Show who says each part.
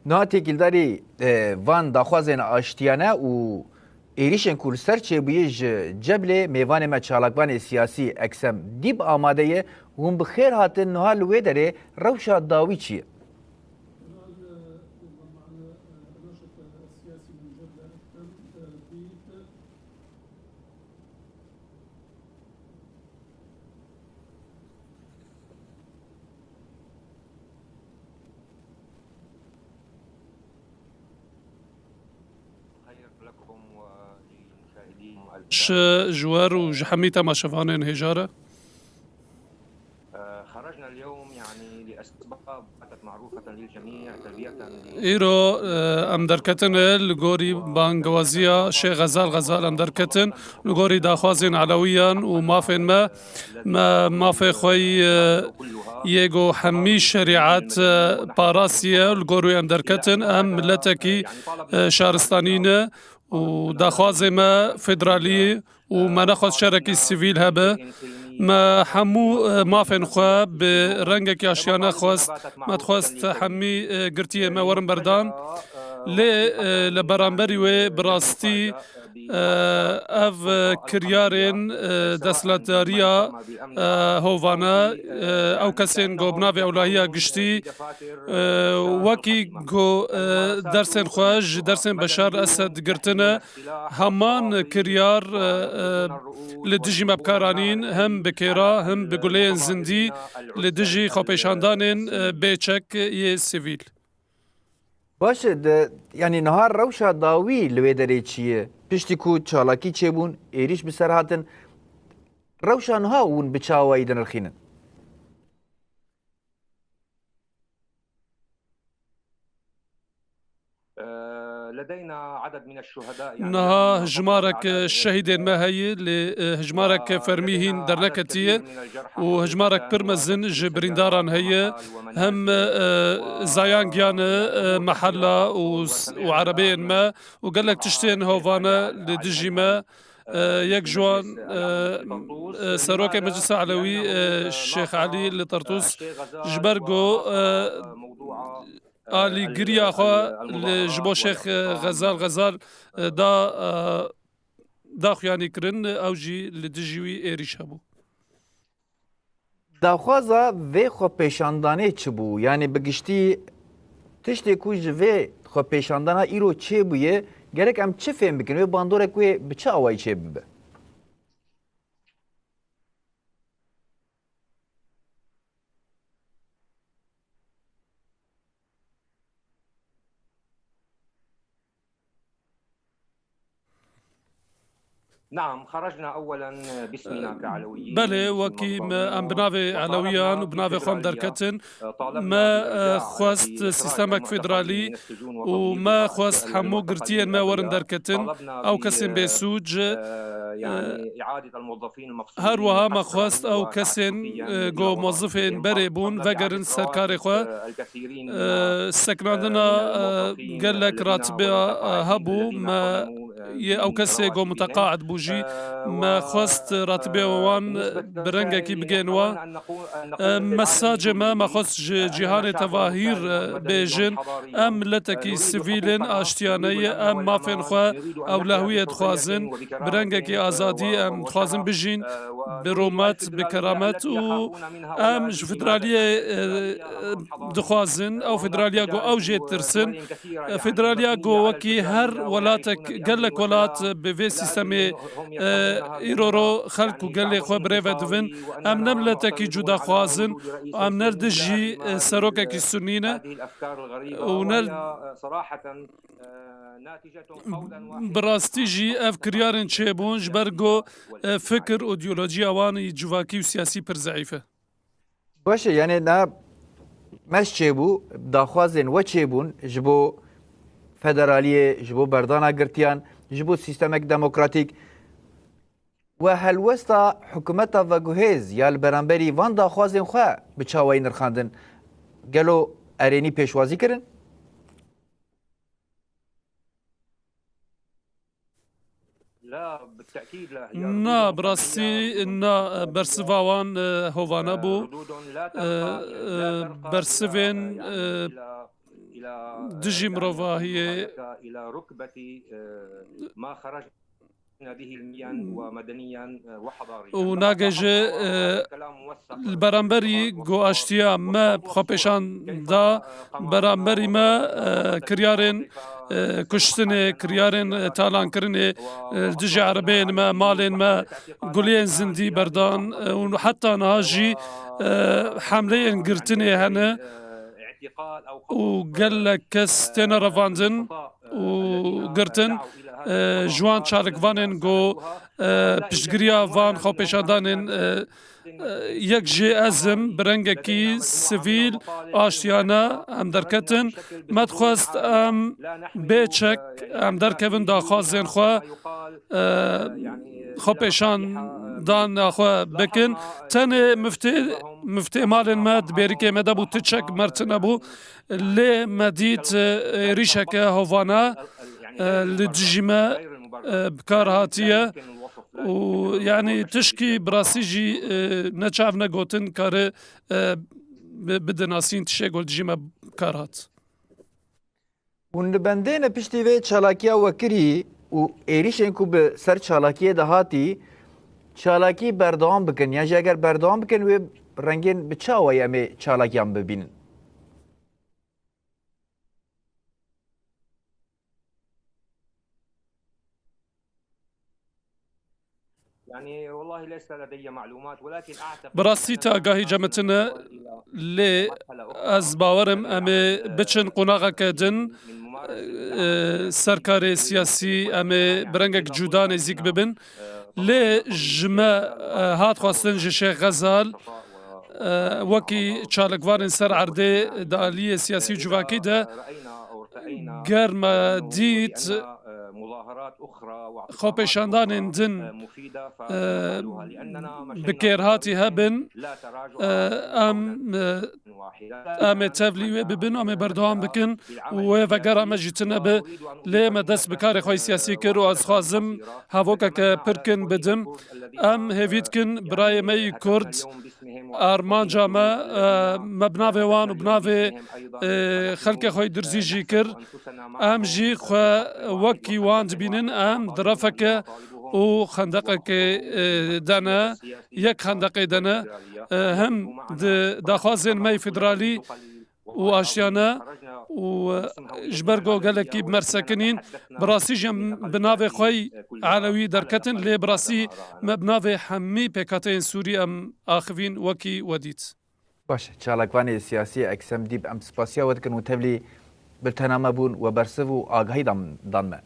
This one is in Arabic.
Speaker 1: نه تکیلداری وان داخوازن آشتیانه و ایریشن کورسر چه بیش جبل میوان ما چالکوان سیاسی اکسم دیب آماده هم بخیر هاتن نهال ویدره روشا داوی چیه؟
Speaker 2: ش جوار وجحميتا ما شفانين هجارة
Speaker 3: خرجنا اليوم يعني لأسباب باتت معروفة للجميع تلبية
Speaker 2: إيرو أم دركتن لغوري بانغوازيا شي غزال أم دركتن لغوري داخوازين علويا ومافين ما في خوي يجو حمي شريعات باراسيا لغوري أم دركتن أم ملتكي شارستانينة وداخوازي ما فيدرالي وما ناخذ شركي السيفيل هبه ما حمو مافن خوا برنگك اشيانا خواست ما تخواست حمي قرتيه ما ورم بردان لبرانبري و براستي اف كريارين دسلاتاريا هوفانا او كسين جو بنافي اولهيا قشتي وكي جو درسن خواج درسن بشار اسد قرتنا همان كريار لدجي مبكارانين هم بكيرا هم بقولين زندي لدجي خوبيشاندانين بيچك يه سيفيل
Speaker 1: باشه ده یعنی نهار روشا داوی لویدره چیه؟ پشتی کو چالاکی چه بون ایریش بسر هاتن روشا نها اون بچاوایی دنرخینن
Speaker 3: لدينا عدد من الشهداء
Speaker 2: نها هجمارك الشهيدين ما هي هجمارك فرميهين درنكتية وهجمارك برمزن جبرين داران هي هم زايان جيانا محلة وعربين ما وقال لك تشتين هوفانا لدجي ما يك جوان سروك مجلس علوي الشيخ علي اللي طرطوس جبرجو آلی گریا خوا لجبو شیخ غزال دا خویانی کرن او جی لدجوی ایریش هبو
Speaker 1: داخوازا وی خو پیشاندانه چه بو یعنی بگشتی تشتی کوج وی خو پیشاندانه ایرو چه بویه gerek em çi fêm bikin wê bandorek wê bi çi awayî çê bibe
Speaker 3: نعم خرجنا اولا باسمنا كعلويين
Speaker 2: بله وكي ما ام بنافي علويان وبنافي خوم دركتن ما خواست سيستمك فيدرالي وما خواست حمو قرتين ما ورن دركتن او كسن بيسوج
Speaker 3: يعني اعاده الموظفين المفصولين
Speaker 2: هروها ما خواست او كسن جو موظفين بريبون وقرن سركاري خوا سكنادنا قال لك راتبه هبو ما او كسي جو متقاعد بوجي ما خواست راتبه وان برنگكي بگنوا مساج ما خواست جهان تواهير بيجن ام لتكي سيفيلن اشتيانيه ام مافن خوا او لهوية خوازن برنگكي ازادي ام خوازن بجين برومات بكرامات و ام فدراليه دخوازن او فدراليه جو او جيت ترسن فدراليه جو وكي هر ولاتك قال لك ولات بفي سيستمي ایرورو خلکو گلی خو بریو دوین ام نملتکی جدا خوازن ام نردجی سروککی سنینه و نرد براستی جی اف کریارن چه بونج برگو فکر ایدئولوژی اوانی جواکی و سیاسی پر ضعیفه
Speaker 1: باشه یعنی نه مش چه بو داخوازن و چه بون جبو فدرالیه جبو بردانا گرتیان جبو سیستمک دموکراتیک و هلوستا حکومتا و گوهز یا البرانبری وان داخوازن خواه بچاوی نرخاندن گلو ارینی پیشوازی کرن؟
Speaker 3: لا بالتأكيد لا
Speaker 2: نا براسي نا برسفاوان هوفانا بو برسفين دژی مرۆڤە هەیە
Speaker 3: إلى ركبة ما خرج به علميا ومدنيا وحضاريا
Speaker 2: و ناگەژێ بەرامبەری گۆئاشتیا مە خۆپێشان دا بەرامبەری مە کریارên کوشتنê کریارên talankirinê dijî erebeyên me malên me guliyên zindî berdan û heta niha jî hemleyên girtinê hene û gelek kes têne revandin û girtin ji wan çalikvanên got piştgiriya van xwepêşandanên yek jê ezim bi rengekî sivîl aştiyane em derketin me dixwest em bêçek em derkevin daxwazên xwe xwepêşandana xwe bikin tenê miftê malên me di bêrîkê me de bû ti çek mertine bû lê me dît êrîşeke hovane li dijî me bikar hatiye û yanî tişkî bi rastî jî neçav negotin kare bidin asîn tişê gul dijî me bikar hat.
Speaker 1: Hûn li bendêne piştî vê çalakiya wekirî û êrîşên ku bi ser çalakiyê de hatî çalakî berdewam bikin ya jî eger berdewam bikin wê rengên bi çawa em ê çalakiyan bibînin.
Speaker 2: Bi rastî te agahî cemetine lê ez bawerim em ê biçin qonaxeke din serkarê siyasî em ê bi rengek cuda nêzik bibin lê ji me hat xwastin ji Şêx Xezal wekî çalikvanên ser erdê di aliyê siyasî civakî de ger me dît xwepêşandanên din bi kêrhatî hebin em ê tevlî wê bibin em ê berdewam bikin û wê vegera me jî tune bi lê me dest bi karê xwe siyasî kir û ez dixwazim hevokeke pirkin bidim em hêvî dikin birayê me yî Kurd armanca me bi navê wan û bi navê xelkê xwe dirzî jî kir em jî xwe wekî wan dibînin em di refeke û xendeqekê de ne yek xendeqê de ne him di daxwazên me federalî û aştiyane û ji ber got gelekî bi mersekinîn bi rastî jî em bi navê xwe Elewî derketin lê bi rastî me bi navê hemî pêkhateyên Sûrî em axivîn wekî wedît.
Speaker 1: Baş çalakvanê siyasî eksem dîb em spasiya we dikin û tevlî bi tename bûn we bersiv û agahî dan me.